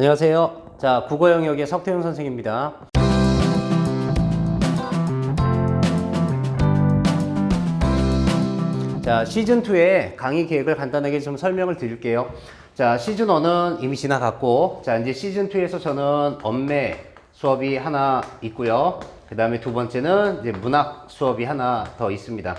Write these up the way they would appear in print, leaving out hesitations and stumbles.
안녕하세요. 자, 국어 영역의 석태훈 선생입니다. 자, 시즌2의 강의 계획을 간단하게 좀 설명을 드릴게요. 자, 시즌1은 이미 지나갔고, 자, 이제 시즌2에서 저는 언매 수업이 하나 있고요. 그 다음에 두 번째는 이제 문학 수업이 하나 더 있습니다.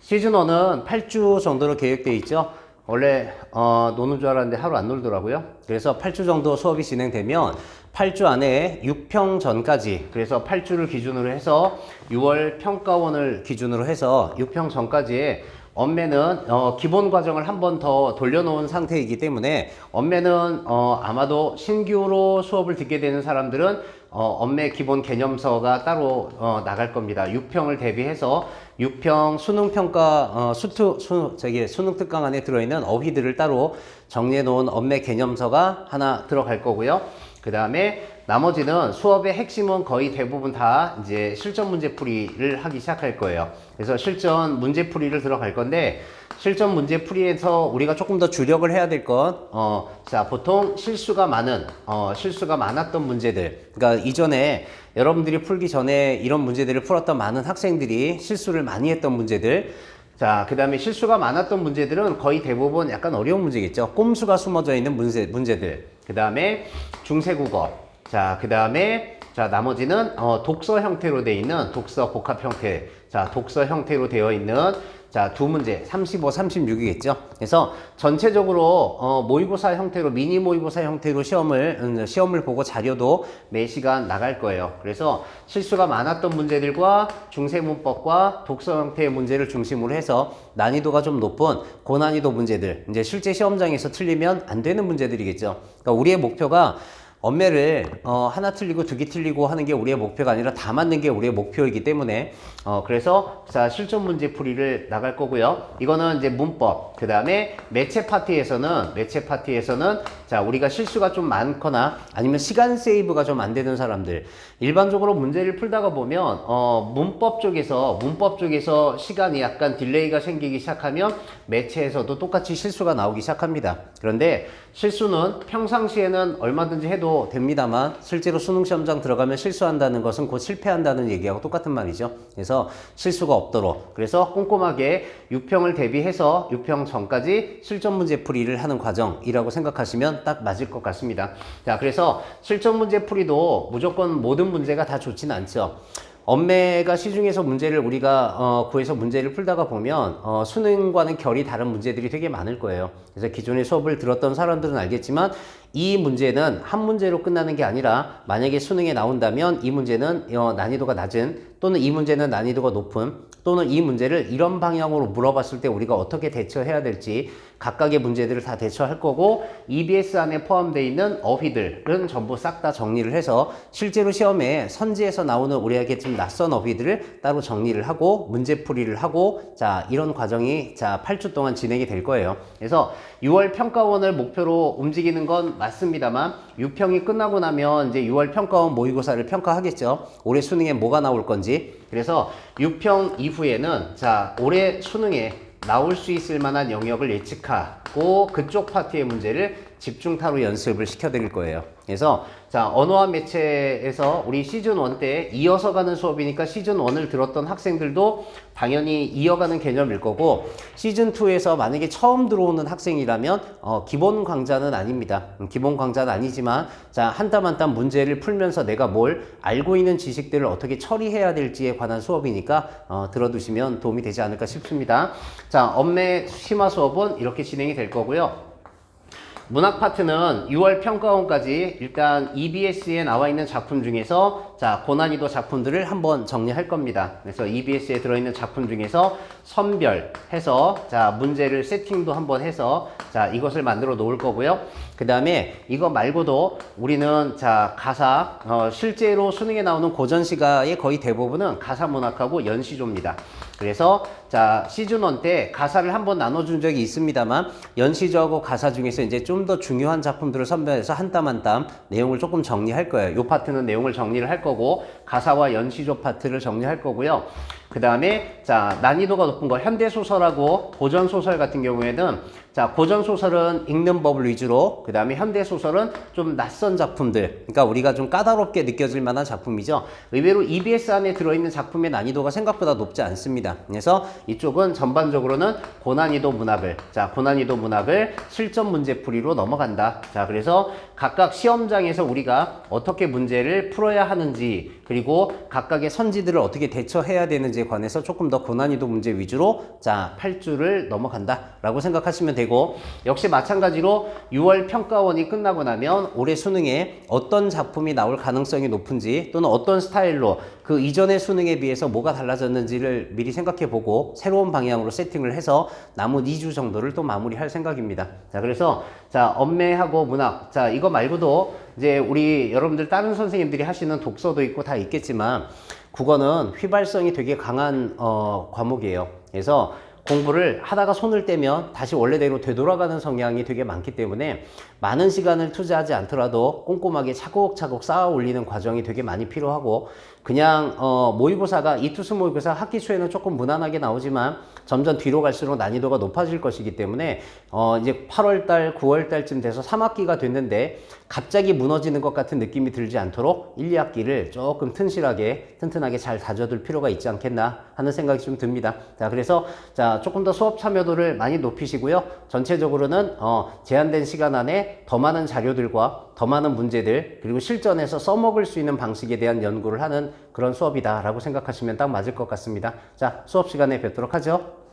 시즌1은 8주 정도로 계획되어 있죠. 원래 노는 줄 알았는데 하루 안 놀더라고요. 그래서 8주 정도 수업이 진행되면 8주 안에 6평 전까지, 그래서 8주를 기준으로 해서 6월 평가원을 기준으로 해서 6평 전까지의 언매는 기본 과정을 한 번 더 돌려놓은 상태이기 때문에 언매는 아마도 신규로 수업을 듣게 되는 사람들은 언매 기본 개념서가 따로 나갈 겁니다. 6평을 대비해서 6평 수능평가 수능 특강 안에 들어있는 어휘들을 따로 정리해 놓은 언매 개념서가 하나 들어갈 거고요. 그 다음에 나머지는 수업의 핵심은 거의 대부분 다 이제 실전 문제풀이를 하기 시작할 거예요. 그래서 실전 문제풀이를 들어갈 건데, 실전 문제풀이에서 우리가 조금 더 주력을 해야 될 건, 자, 보통 실수가 많았던 문제들. 그러니까 이전에 여러분들이 풀기 전에 이런 문제들을 풀었던 많은 학생들이 실수를 많이 했던 문제들. 자, 그 다음에 실수가 많았던 문제들은 거의 대부분 약간 어려운 문제겠죠. 꼼수가 숨어져 있는 문제들. 그 다음에 중세국어. 자, 그 다음에 자, 나머지는 독서 형태로 되어 있는 독서 복합 형태. 자, 독서 형태로 되어 있는 자, 두 문제 35, 36이겠죠. 그래서 전체적으로 모의고사 형태로, 미니 모의고사 형태로 시험을 보고 자료도 매 시간 나갈 거예요. 그래서 실수가 많았던 문제들과 중세문법과 독서 형태의 문제를 중심으로 해서 난이도가 좀 높은 고난이도 문제들, 이제 실제 시험장에서 틀리면 안 되는 문제들이겠죠. 그러니까 우리의 목표가 언매를 하나 틀리고 두 개 틀리고 하는 게 우리의 목표가 아니라 다 맞는 게 우리의 목표이기 때문에 그래서 자, 실전 문제 풀이를 나갈 거고요. 이거는 이제 문법. 그 다음에 매체 파트에서는 자, 우리가 실수가 좀 많거나 아니면 시간 세이브가 좀 안 되는 사람들, 일반적으로 문제를 풀다가 보면 문법 쪽에서 시간이 약간 딜레이가 생기기 시작하면 매체에서도 똑같이 실수가 나오기 시작합니다. 그런데 실수는 평상시에는 얼마든지 해도 됩니다만 실제로 수능 시험장 들어가면 실수한다는 것은 곧 실패한다는 얘기하고 똑같은 말이죠. 그래서 실수가 없도록, 그래서 꼼꼼하게 6평을 대비해서 6평 전까지 실전 문제 풀이를 하는 과정이라고 생각하시면 딱 맞을 것 같습니다. 자, 그래서 실전 문제 풀이도 무조건 모든 문제가 다 좋지는 않죠. 언매가 시중에서 문제를 우리가 구해서 문제를 풀다가 보면 수능과는 결이 다른 문제들이 되게 많을 거예요. 그래서 기존에 수업을 들었던 사람들은 알겠지만 이 문제는 한 문제로 끝나는 게 아니라 만약에 수능에 나온다면 이 문제는 난이도가 낮은, 또는 이 문제는 난이도가 높은, 또는 이 문제를 이런 방향으로 물어봤을 때 우리가 어떻게 대처해야 될지 각각의 문제들을 다 대처할 거고, EBS 안에 포함되어 있는 어휘들은 전부 싹 다 정리를 해서 실제로 시험에 선지에서 나오는 우리에게 좀 낯선 어휘들을 따로 정리를 하고 문제풀이를 하고, 자, 이런 과정이 자 8주 동안 진행이 될 거예요. 그래서 6월 평가원을 목표로 움직이는 건 맞습니다만 6평이 끝나고 나면 이제 6월 평가원 모의고사를 평가하겠죠. 올해 수능에 뭐가 나올 건지. 그래서 6평 이후에는 자, 올해 수능에 나올 수 있을 만한 영역을 예측하고 그쪽 파트의 문제를 집중타로 연습을 시켜드릴 거예요. 그래서 자, 언어와 매체에서 우리 시즌1 때 이어서 가는 수업이니까 시즌1을 들었던 학생들도 당연히 이어가는 개념일 거고, 시즌2에서 만약에 처음 들어오는 학생이라면 기본 강좌는 아닙니다. 기본 강좌는 아니지만 자, 한 땀 한 땀 문제를 풀면서 내가 뭘 알고 있는 지식들을 어떻게 처리해야 될지에 관한 수업이니까 들어두시면 도움이 되지 않을까 싶습니다. 자, 언매 심화 수업은 이렇게 진행이 될 거고요. 문학 파트는 6월 평가원까지 일단 EBS에 나와 있는 작품 중에서 자, 고난이도 작품들을 한번 정리할 겁니다. 그래서 EBS에 들어있는 작품 중에서 선별해서 자, 문제를 세팅도 한번 해서 자, 이것을 만들어 놓을 거고요. 그 다음에 이거 말고도 우리는 자, 가사, 실제로 수능에 나오는 고전시가의 거의 대부분은 가사 문학하고 연시조입니다. 그래서 자, 시즌1 때 가사를 한번 나눠준 적이 있습니다만 연시조하고 가사 중에서 이제 좀 더 중요한 작품들을 선별해서 한 땀 한 땀 내용을 조금 정리할 거예요. 이 파트는 내용을 정리를 할 거고, 가사와 연시조 파트를 정리할 거고요. 그 다음에 자 난이도가 높은 거 현대소설하고 고전소설 같은 경우에는 자 고전소설은 읽는 법을 위주로 그 다음에 현대소설은 좀 낯선 작품들 그러니까 우리가 좀 까다롭게 느껴질 만한 작품이죠. 의외로 EBS 안에 들어있는 작품의 난이도가 생각보다 높지 않습니다. 그래서 이쪽은 전반적으로는 고난이도 문학을 자 고난이도 문학을 실전 문제풀이로 넘어간다. 자 그래서 각각 시험장에서 우리가 어떻게 문제를 풀어야 하는지 그리고 각각의 선지들을 어떻게 대처해야 되는지에 관해서 조금 더 고난이도 문제 위주로 자 8주를 넘어간다 라고 생각하시면 되고 역시 마찬가지로 6월 평가원이 끝나고 나면 올해 수능에 어떤 작품이 나올 가능성이 높은지 또는 어떤 스타일로 그 이전의 수능에 비해서 뭐가 달라졌는지를 미리 생각해 보고 새로운 방향으로 세팅을 해서 남은 2주 정도를 또 마무리할 생각입니다. 자 그래서 자 엄매하고 문학 자 이거 말고도 이제 우리 여러분들 다른 선생님들이 하시는 독서도 있고 다 있겠지만 국어는 휘발성이 되게 강한 과목이에요. 그래서 공부를 하다가 손을 떼면 다시 원래대로 되돌아가는 성향이 되게 많기 때문에 많은 시간을 투자하지 않더라도 꼼꼼하게 차곡차곡 쌓아 올리는 과정이 되게 많이 필요하고 그냥 모의고사가 이투스 모의고사 학기 초에는 조금 무난하게 나오지만 점점 뒤로 갈수록 난이도가 높아질 것이기 때문에 이제 8월달 9월달쯤 돼서 3학기가 됐는데 갑자기 무너지는 것 같은 느낌이 들지 않도록 1, 2학기를 조금 튼튼하게 잘 다져둘 필요가 있지 않겠나 하는 생각이 좀 듭니다. 자 그래서 자 조금 더 수업 참여도를 많이 높이시고요. 전체적으로는 제한된 시간 안에 더 많은 자료들과 더 많은 문제들 그리고 실전에서 써먹을 수 있는 방식에 대한 연구를 하는 그런 수업이다 라고 생각하시면 딱 맞을 것 같습니다. 자 수업 시간에 뵙도록 하죠.